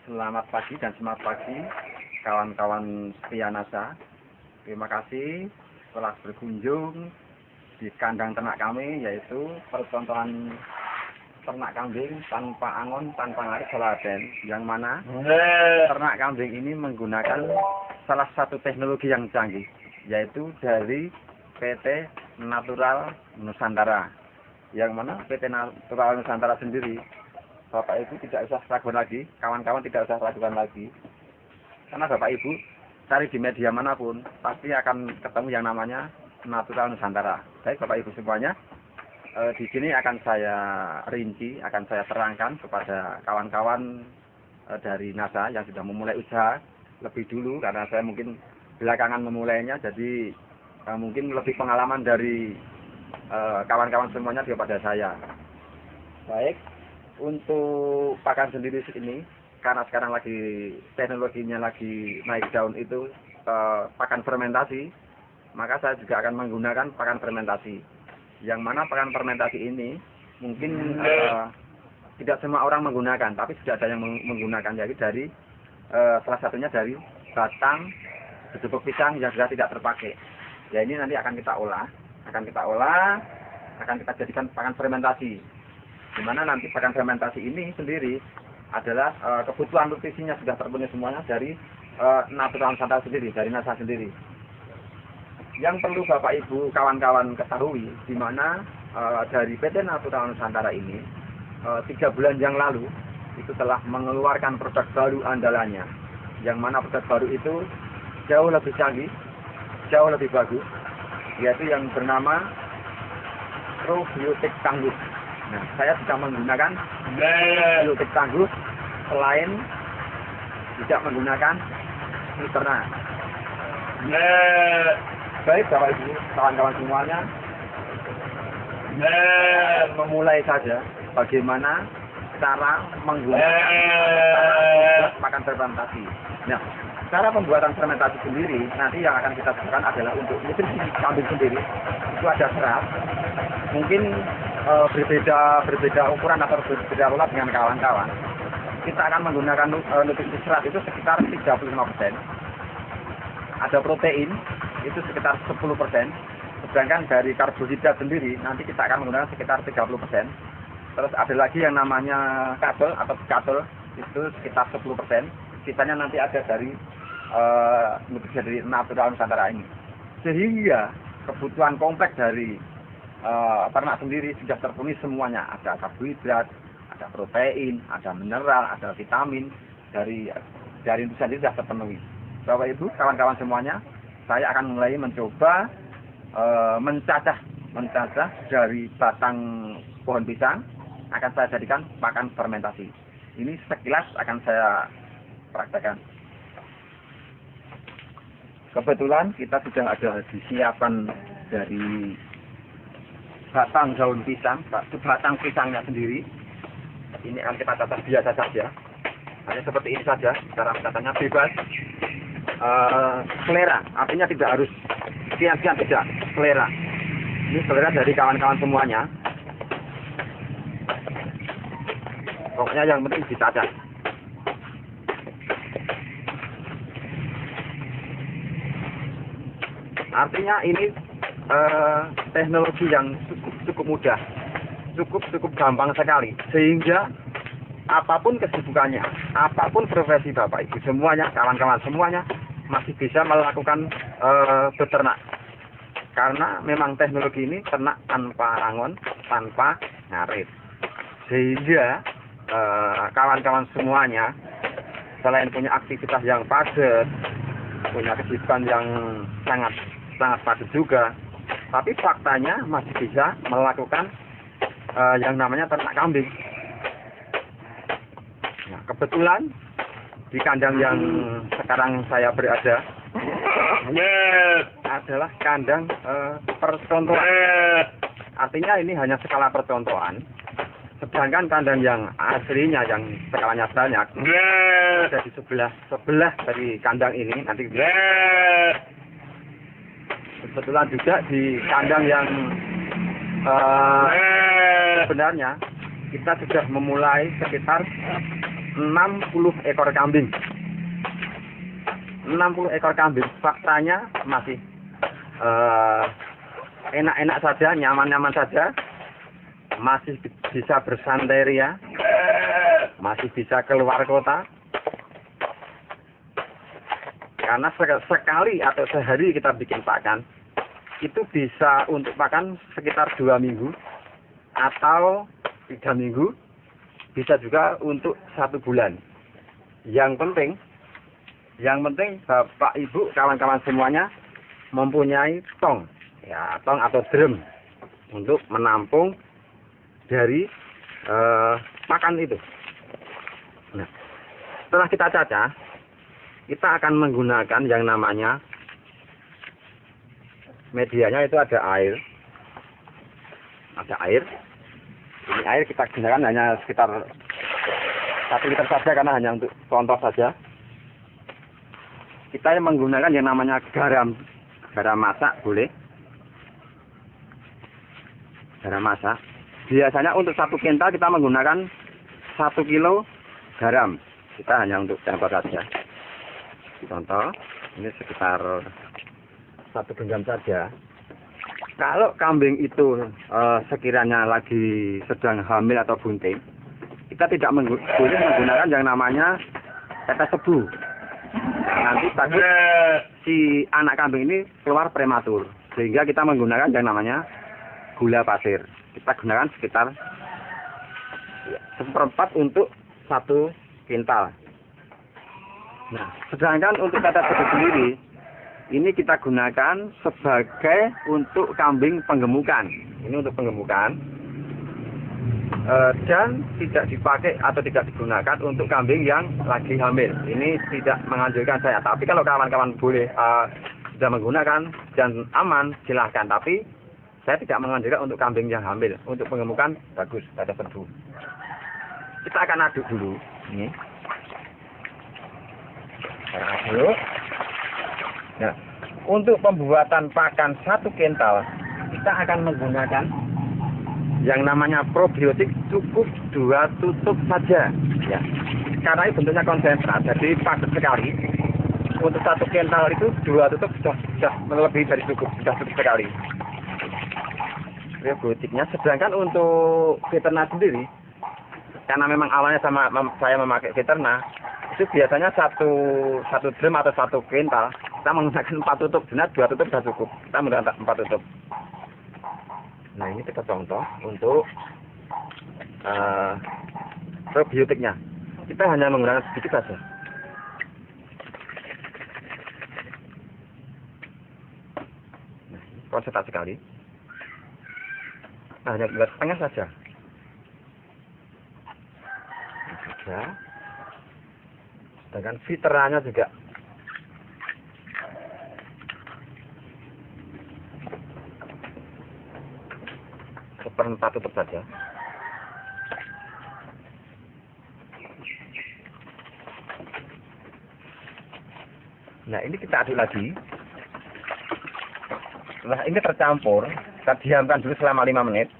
Selamat pagi dan semangat pagi kawan-kawan setia NASA. Terima kasih telah berkunjung di kandang ternak kami, yaitu percontohan ternak kambing tanpa angon, tanpa ngarit Soladen, yang mana ternak kambing ini menggunakan salah satu teknologi yang canggih, yaitu dari PT Natural Nusantara. Yang mana PT Natural Nusantara sendiri, Bapak Ibu tidak usah ragu lagi, kawan-kawan tidak usah ragukan lagi. Karena Bapak Ibu cari di media manapun, pasti akan ketemu yang namanya Natural Nusantara. Baik Bapak Ibu semuanya, di sini akan saya rinci, akan saya terangkan kepada kawan-kawan dari NASA yang sudah memulai usaha lebih dulu, karena saya mungkin belakangan memulainya, jadi mungkin lebih pengalaman dari kawan-kawan semuanya daripada saya. Baik. Untuk pakan sendiri ini, karena sekarang lagi teknologinya lagi naik daun itu pakan fermentasi, maka saya juga akan menggunakan pakan fermentasi. Yang mana pakan fermentasi ini mungkin tidak semua orang menggunakan, tapi sudah ada yang menggunakan, yaitu dari salah satunya dari batang bubuk pisang yang sudah tidak terpakai. Ya ini nanti akan kita olah, akan kita jadikan pakan fermentasi. Dimana nanti pakan fermentasi ini sendiri adalah kebutuhan nutrisinya sudah terpenuhi semuanya dari Natural Nusantara sendiri, dari NASA sendiri. Yang perlu Bapak Ibu kawan-kawan ketahui, dimana dari PT Natural Nusantara ini 3 bulan yang lalu itu telah mengeluarkan produk baru andalannya, yang mana produk baru itu jauh lebih canggih, jauh lebih bagus, yaitu yang bernama probiotik tangguh. Nah, saya sudah menggunakan probiotik tangguh selain tidak menggunakan Nuterna. Baik Bapak Ibu, kawan-kawan semuanya, memulai saja bagaimana cara menggunakan pakan fermentasi. Nah, cara pembuatan fermentasi sendiri nanti yang akan kita lakukan adalah untuk nutrisi kambing sendiri. Itu ada serat, mungkin berbeda ukuran atau berbeda pola dengan kawan-kawan. Kita akan menggunakan nutrisi serat itu sekitar 35%. Ada protein itu sekitar 10%. Sedangkan dari karbohidrat sendiri nanti kita akan menggunakan sekitar 30%. Terus ada lagi yang namanya kabel atau katul itu sekitar 10%. Sisanya nanti ada dari nutrisi dari Natural Nusantara ini. Sehingga kebutuhan kompleks dari ternak sendiri sudah terpenuhi semuanya. Ada karbohidrat, ada protein, ada mineral, ada vitamin, dari nutrisi sendiri sudah terpenuhi. Bapak Ibu, kawan-kawan semuanya, saya akan mulai mencoba mencacah dari batang pohon pisang, akan saya jadikan pakan fermentasi. Ini sekilas akan saya praktekkan. Kebetulan kita sudah ada disiapkan dari batang daun pisang, batang pisangnya sendiri. Ini akan kita catat biasa saja, hanya seperti ini saja. Cara mencatatnya bebas, selera, artinya tidak harus sekian-sekian, tidak, selera. Ini selera dari kawan-kawan semuanya. Pokoknya yang penting dicatat. Artinya ini teknologi yang cukup mudah, cukup gampang sekali, sehingga apapun kesibukannya, apapun profesi Bapak Ibu semuanya, kawan-kawan semuanya masih bisa melakukan beternak, karena memang teknologi ini ternak tanpa angon, tanpa ngarit, sehingga kawan-kawan semuanya selain punya aktivitas yang padat, punya kesibukan yang sangat padat juga, tapi faktanya masih bisa melakukan yang namanya ternak kambing. Nah, kebetulan di kandang yang sekarang saya berada adalah kandang percontohan. Artinya ini hanya skala percontohan. Sedangkan kandang yang aslinya yang skalanya banyak ada di sebelah dari kandang ini. Nanti kebetulan juga di kandang yang sebenarnya kita sudah memulai sekitar 60 ekor kambing. 60 ekor kambing, faktanya masih enak-enak saja, nyaman-nyaman saja, masih bisa bersantai ria, masih bisa keluar kota. Karena sekali atau sehari kita bikin pakan, itu bisa untuk pakan sekitar 2 minggu atau 3 minggu, bisa juga untuk 1 bulan. Yang penting Bapak Ibu kawan-kawan semuanya mempunyai tong, ya, tong atau drum untuk menampung dari pakan itu. Nah, setelah kita cacah, kita akan menggunakan yang namanya medianya itu ada air. Ada air. Ini air kita gunakan hanya sekitar 1 liter saja karena hanya untuk contoh saja. Kita menggunakan yang namanya garam. Garam masak boleh. Garam masak. Biasanya untuk 1 kental kita menggunakan 1 kilo garam. Kita hanya untuk contoh saja. Contoh, ini sekitar 1 genggam saja. Kalau kambing itu sekiranya lagi sedang hamil atau bunting, kita tidak boleh menggunakan yang namanya tetes tebu. Nanti takut si anak kambing ini keluar prematur, sehingga kita menggunakan yang namanya gula pasir. Kita gunakan sekitar 1/4 untuk 1 kintal. Nah, sedangkan untuk tetes tebu sendiri, ini kita gunakan sebagai untuk kambing penggemukan. Ini untuk penggemukan. Dan tidak dipakai atau tidak digunakan untuk kambing yang lagi hamil. Ini tidak menganjurkan saya. Tapi kalau kawan-kawan boleh sudah menggunakan dan aman, silahkan. Tapi saya tidak menganjurkan untuk kambing yang hamil. Untuk penggemukan bagus, tetes tebu. Kita akan aduk dulu. Ini. Aduk. Nah, untuk pembuatan pakan 1 kental, kita akan menggunakan yang namanya probiotik, cukup 2 tutup saja, ya. Karena ini bentuknya konsentrat, jadi padat sekali. Untuk 1 kental itu 2 tutup sudah lebih dari cukup, sudah cukup sekali. Probiotiknya. Sedangkan untuk veterina sendiri, karena memang awalnya saya memakai veterina, itu biasanya satu drum atau 1 kental kita menggunakan 4 tutup, benar 2 tutup sudah cukup. Kita menggunakan 4 tutup. Nah, ini kita contoh untuk probiotiknya. Kita hanya menggunakan sedikit saja. Nah, konsentrat sekali. Nah, hanya buat setengah saja. Sudah. Sedangkan filterannya juga 1/4 tutup saja. Nah, ini kita aduk lagi. Setelah ini tercampur, kita diamkan dulu selama 5 menit.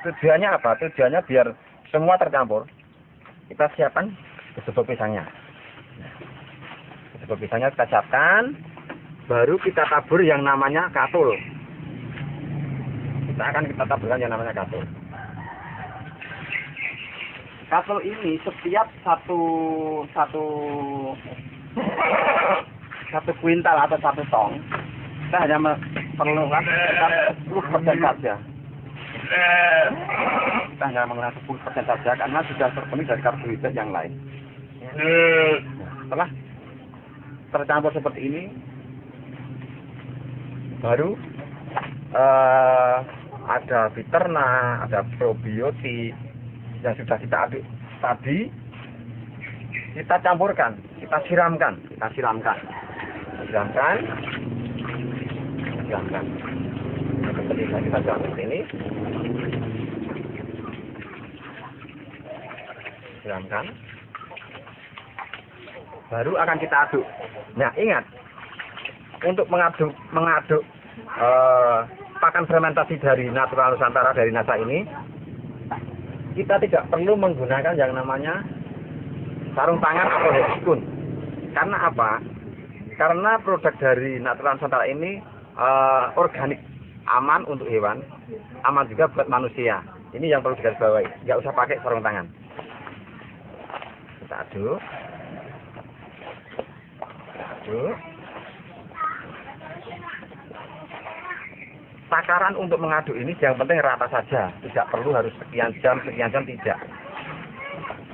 Tujuannya apa? Tujuannya biar semua tercampur. Kita siapkan sebelum pisangnya. Sebelum pisangnya kita siapkan, baru kita tabur yang namanya katul. Kita taburkan yang namanya katul. Katul ini setiap satu kuintal atau 1 tong, kita hanya memerlukan sekitar 10% saja. Kita hanya menggunakan 10% saja karena sudah terpenuhi dari karbohidrat yang lain. Setelah tercampur seperti ini, baru ada veterina, ada probiotik yang sudah kita aduk tadi, kita campurkan, kita siramkan. Seperti kita campur ini, siramkan, baru akan kita aduk. Nah, ingat, untuk mengaduk pakan fermentasi dari Natural Nusantara dari NASA ini, kita tidak perlu menggunakan yang namanya sarung tangan atau headphone. Karena apa? Karena produk dari Natural Nusantara ini organik, aman untuk hewan, aman juga buat manusia. Ini yang perlu digarisbawahi. Nggak usah pakai sarung tangan. Kita aduk. Aduk. Takaran untuk mengaduk ini yang penting rata saja, tidak perlu harus sekian jam tidak.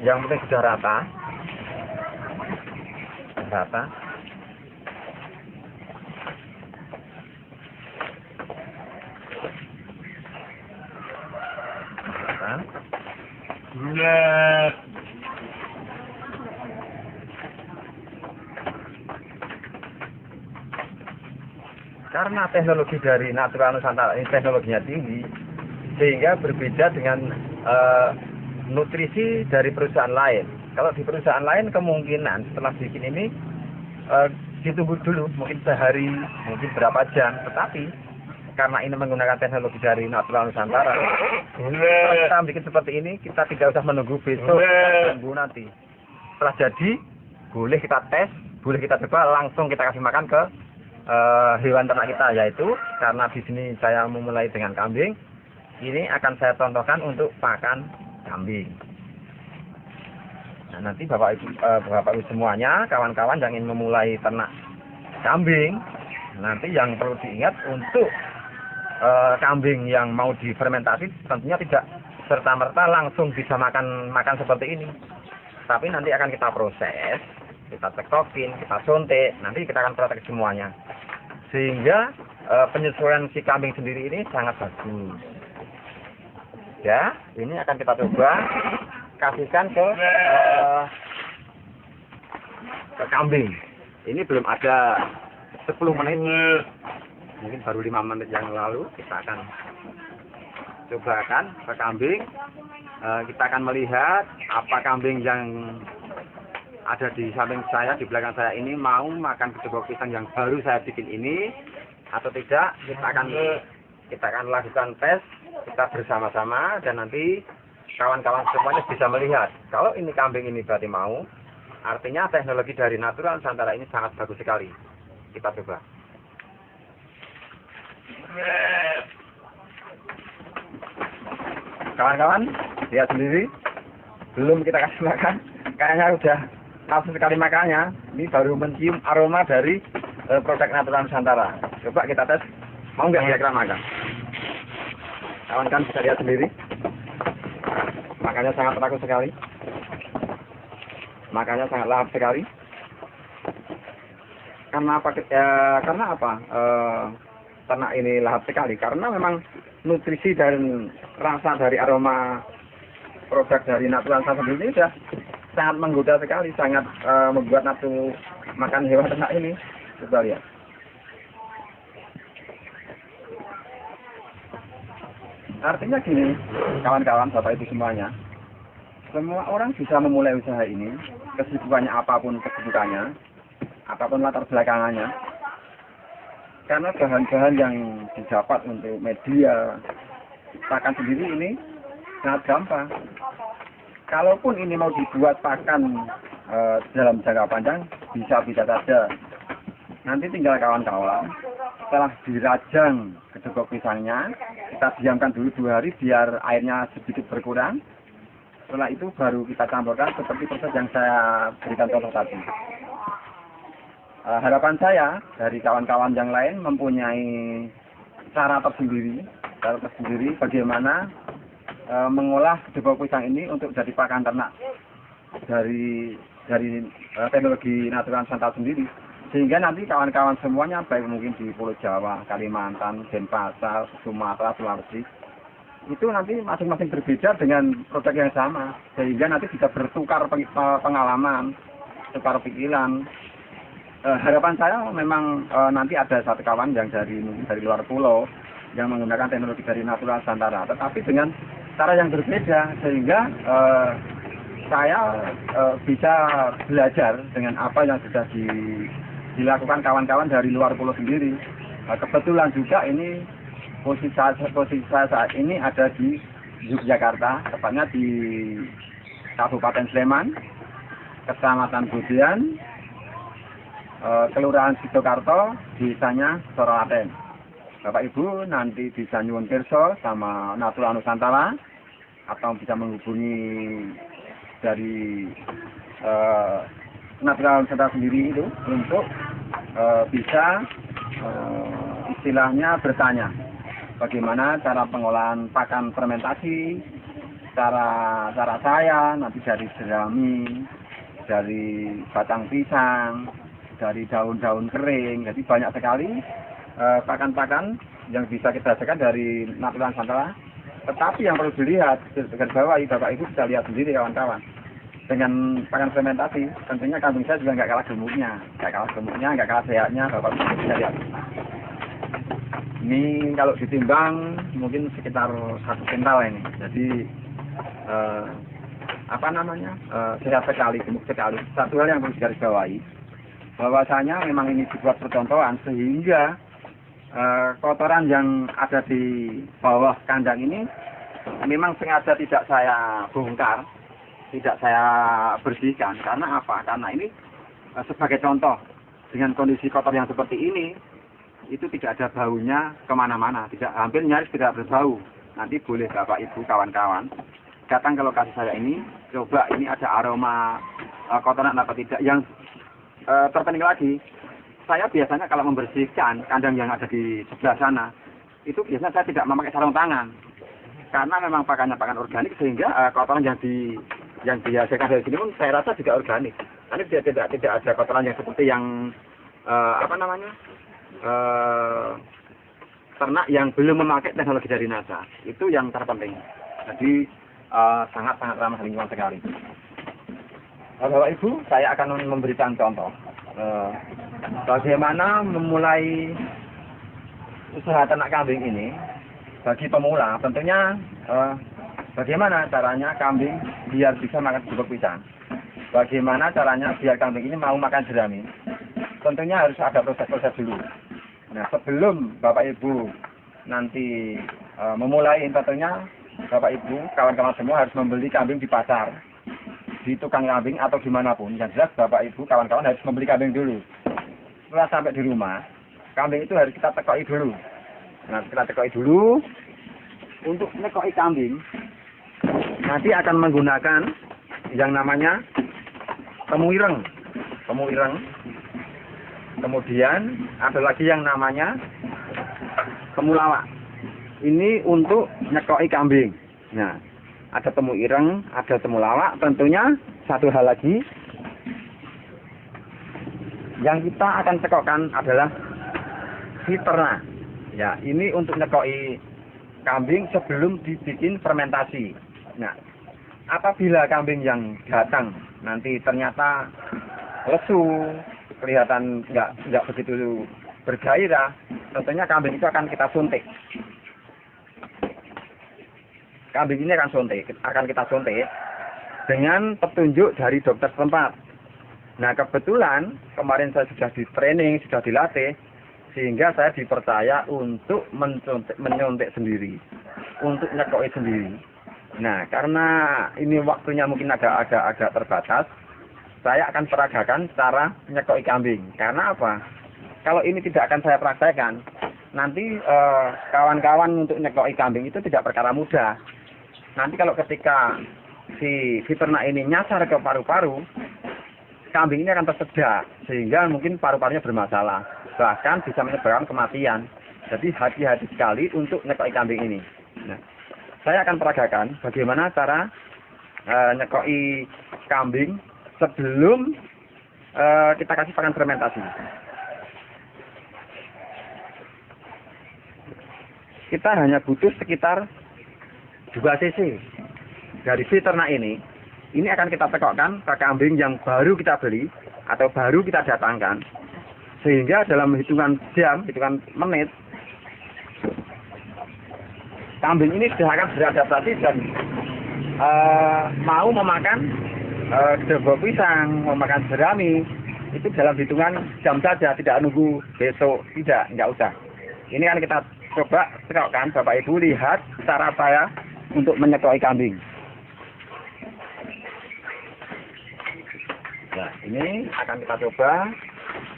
Yang penting sudah rata. Rata. Karena teknologi dari Natural Nusantara ini teknologinya tinggi, sehingga berbeda dengan nutrisi dari perusahaan lain. Kalau di perusahaan lain kemungkinan setelah bikin ini ditunggu dulu, mungkin sehari, mungkin berapa jam. Tetapi karena ini menggunakan teknologi dari Natural Nusantara, kalau kita bikin seperti ini, kita tidak usah menunggu besok, tunggu nanti. Setelah jadi, boleh kita tes, boleh kita coba, langsung kita kasih makan ke hewan ternak kita, yaitu karena di sini saya memulai dengan kambing, ini akan saya contohkan untuk pakan kambing. Nah, nanti Bapak Ibu semuanya, kawan-kawan yang ingin memulai ternak kambing, nanti yang perlu diingat untuk kambing yang mau difermentasi tentunya tidak serta-merta langsung bisa makan seperti ini. Tapi nanti akan kita proses, kita cekokin, kita suntik, nanti kita akan praktek semuanya. Sehingga penyesuaian si kambing sendiri ini sangat bagus. Ya, ini akan kita coba kasihkan ke kambing. Ini belum ada 10 menit. Mungkin baru 5 menit yang lalu kita akan cobakan ke kambing. Kita akan melihat apa kambing yang ada di samping saya, di belakang saya ini mau makan kedua pisang yang baru saya bikin ini atau tidak. Kita akan lakukan tes kita bersama-sama, dan nanti kawan-kawan semuanya bisa melihat kalau ini kambing ini berarti mau, artinya teknologi dari Natural Nusantara ini sangat bagus sekali. Kita coba. Kawan-kawan lihat sendiri, belum kita kasih makan, kayaknya udah langsung sekali makannya. Ini baru mencium aroma dari produk Natural Nusantara. Coba kita tes, mau nggak kira-kira makan? Kawan-kawan bisa lihat sendiri, makannya sangat teratur sekali, makannya sangat lahap sekali. Karena apa? Ternak ini lahap sekali karena memang nutrisi dan rasa dari aroma produk dari Natural Nusantara ini sudah sangat menggoda sekali, sangat membuat nafsu makan hewan ternak ini. Coba lihat. Artinya gini, kawan-kawan, Bapak Ibu semuanya, semua orang bisa memulai usaha ini, kesibukannya apapun kesibukannya, apapun latar belakangannya, karena bahan-bahan yang didapat untuk media pakan sendiri ini sangat gampang. Kalaupun ini mau dibuat pakan dalam jangka panjang, bisa-bisa saja. Nanti tinggal kawan-kawan, setelah dirajang kedua pisangnya, kita diamkan dulu 2 hari biar airnya sedikit berkurang. Setelah itu baru kita campurkan seperti proses yang saya berikan contoh tadi. Harapan saya dari kawan-kawan yang lain mempunyai cara tersendiri bagaimana mengolah kedua pisang ini untuk jadi pakan ternak dari teknologi Natural Nusantara sendiri. Sehingga nanti kawan-kawan semuanya, baik mungkin di Pulau Jawa, Kalimantan, Denpasar, Sumatera, Sulawesi, itu nanti masing-masing berbeda dengan produk yang sama. Sehingga nanti bisa bertukar pengalaman, tukar pikiran. Harapan saya memang nanti ada satu kawan yang dari luar pulau yang menggunakan teknologi dari Natural Nusantara, tetapi dengan cara yang berbeda, sehingga saya bisa belajar dengan apa yang sudah dilakukan kawan-kawan dari luar pulau sendiri. Kebetulan juga ini posisi saya saat ini ada di Yogyakarta, tepatnya di Kabupaten Sleman. Kecamatan Budian, Kelurahan Sidokarto, desanya Soroaten. Bapak Ibu nanti bisa nyuwun pirsa sama Natura Nusantara atau bisa menghubungi dari Natura Nusantara sendiri itu untuk bisa istilahnya bertanya bagaimana cara pengolahan pakan fermentasi, cara saya nanti dari jerami, dari batang pisang, dari daun-daun kering. Jadi banyak sekali pakan-pakan yang bisa kita hasilkan dari Natura Nusantara. Tetapi yang perlu dilihat, garisbawahi Bapak Ibu bisa lihat sendiri kawan-kawan. Dengan pakan fermentasi, tentunya kambing saya juga nggak kalah gemuknya, nggak kalah sehatnya. Bapak Ibu bisa lihat. Ini kalau ditimbang mungkin sekitar 1 kintal ini. Jadi sehat sekali, gemuk sekali. Satu hal yang perlu digarisbawahi, bahwasanya memang ini dibuat percontohan sehingga kotoran yang ada di bawah kandang ini memang sengaja tidak saya bongkar, tidak saya bersihkan. Karena apa? Karena ini sebagai contoh, dengan kondisi kotor yang seperti ini, itu tidak ada baunya kemana-mana, hampir nyaris tidak berbau. Nanti boleh Bapak Ibu kawan-kawan datang ke lokasi saya ini, coba ini ada aroma kotoran apa tidak. Yang terpenting lagi, saya biasanya kalau membersihkan kandang yang ada di sebelah sana, itu biasanya saya tidak memakai sarung tangan, karena memang pakannya pakan organik, sehingga kotoran yang dihasilkan dari sini pun saya rasa juga organik. Karena tidak ada kotoran yang seperti yang ternak yang belum memakai teknologi dari NASA. Itu yang terpenting. Jadi sangat-sangat ramah lingkungan sekali. Bapak Ibu, saya akan memberikan contoh bagaimana memulai usaha ternak kambing ini bagi pemula. Tentunya bagaimana caranya kambing biar bisa makan jeruk pisang, bagaimana caranya biar kambing ini mau makan jerami. Tentunya harus ada proses-proses dulu. Nah, sebelum Bapak Ibu nanti memulai, tentunya Bapak Ibu kawan-kawan semua harus membeli kambing di pasar, di tukang kambing atau dimanapun. Yang jelas Bapak Ibu kawan-kawan harus membeli kambing dulu. Setelah sampai di rumah, kambing itu harus kita tekoi dulu. Nah, kita tekoi dulu. Untuk nekoi kambing, nanti akan menggunakan yang namanya temu ireng. Kemudian ada lagi yang namanya temulawak. Ini untuk nekoi kambing. Nah, ada temu ireng, ada temulawak. Tentunya satu hal lagi yang kita akan cekokkan adalah fiterna. Ya, ini untuk nekoi kambing sebelum dibikin fermentasi. Nah, apabila kambing yang datang nanti ternyata lesu, kelihatan nggak begitu bergairah, tentunya kambing itu akan kita suntik. Kambing ini akan kita suntik dengan petunjuk dari dokter setempat. Nah, kebetulan kemarin saya sudah di training, sudah dilatih, sehingga saya dipercaya untuk menyuntik sendiri, untuk nyekoi sendiri. Nah, karena ini waktunya mungkin agak terbatas, saya akan peragakan cara nyekoi kambing. Karena apa? Kalau ini tidak akan saya praktekkan, nanti kawan-kawan untuk nyekoi kambing itu tidak perkara mudah. Nanti kalau ketika si ternak ini nyasar ke paru-paru, kambing ini akan tersedak, sehingga mungkin paru-parunya bermasalah, bahkan bisa menyebabkan kematian. Jadi hati-hati sekali untuk nyekoi kambing ini. Nah, saya akan peragakan bagaimana cara nyekoi kambing sebelum kita kasih pakan fermentasi. Kita hanya butuh sekitar 2 cc dari si ternak ini. Ini akan kita tekokkan ke kambing yang baru kita beli atau baru kita datangkan, sehingga dalam hitungan jam, hitungan menit, kambing ini sudah akan beradaptasi dan mau memakan jeruk pisang, mau makan jerami. Itu dalam hitungan jam saja, tidak nunggu besok, nggak usah. Ini kan kita coba tekokkan. Bapak Ibu lihat cara saya untuk menyekoi kambing. Nah, ini akan kita coba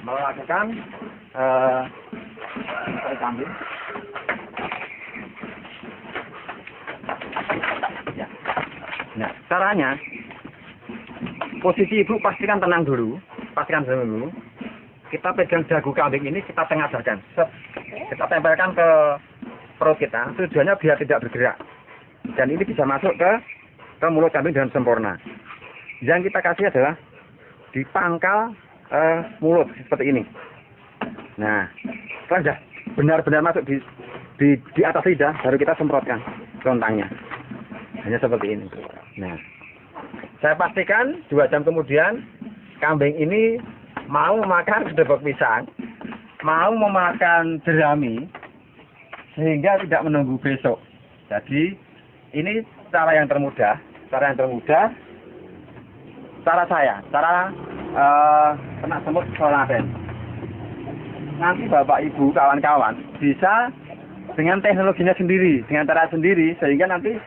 melakukan kambing. Ya. Nah, caranya posisi ibu pastikan tenang dulu, Kita pegang dagu kambing ini, kita tengadahkan, kita tempelkan ke perut kita. Tujuannya biar tidak bergerak, dan ini bisa masuk ke mulut kambing dengan sempurna. Yang kita kasih adalah di pangkal mulut seperti ini. Nah, setelah sudah benar-benar masuk di atas lidah, baru kita semprotkan lontangnya. Hanya seperti ini. Nah, saya pastikan 2 jam kemudian kambing ini mau makan gedebok pisang, mau memakan jerami, sehingga tidak menunggu besok. Jadi ini cara yang termudah, cara saya, cara kena semut Soladen. Nanti Bapak Ibu kawan-kawan bisa dengan teknologinya sendiri, dengan cara sendiri, sehingga nanti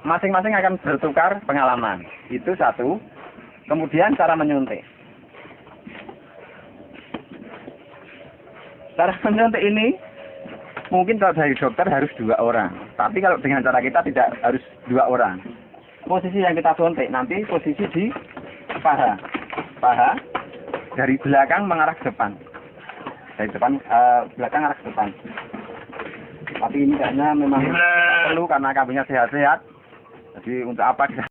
masing-masing akan bertukar pengalaman. Itu satu. Kemudian cara menyuntik. Cara menyuntik ini mungkin kalau dari dokter harus 2 orang, tapi kalau dengan cara kita tidak harus 2 orang. Posisi yang kita suntik nanti posisi di paha dari belakang mengarah ke depan, dari depan belakang arah ke depan. Tapi ini kayaknya memang perlu karena kambingnya sehat-sehat. Jadi untuk apa kita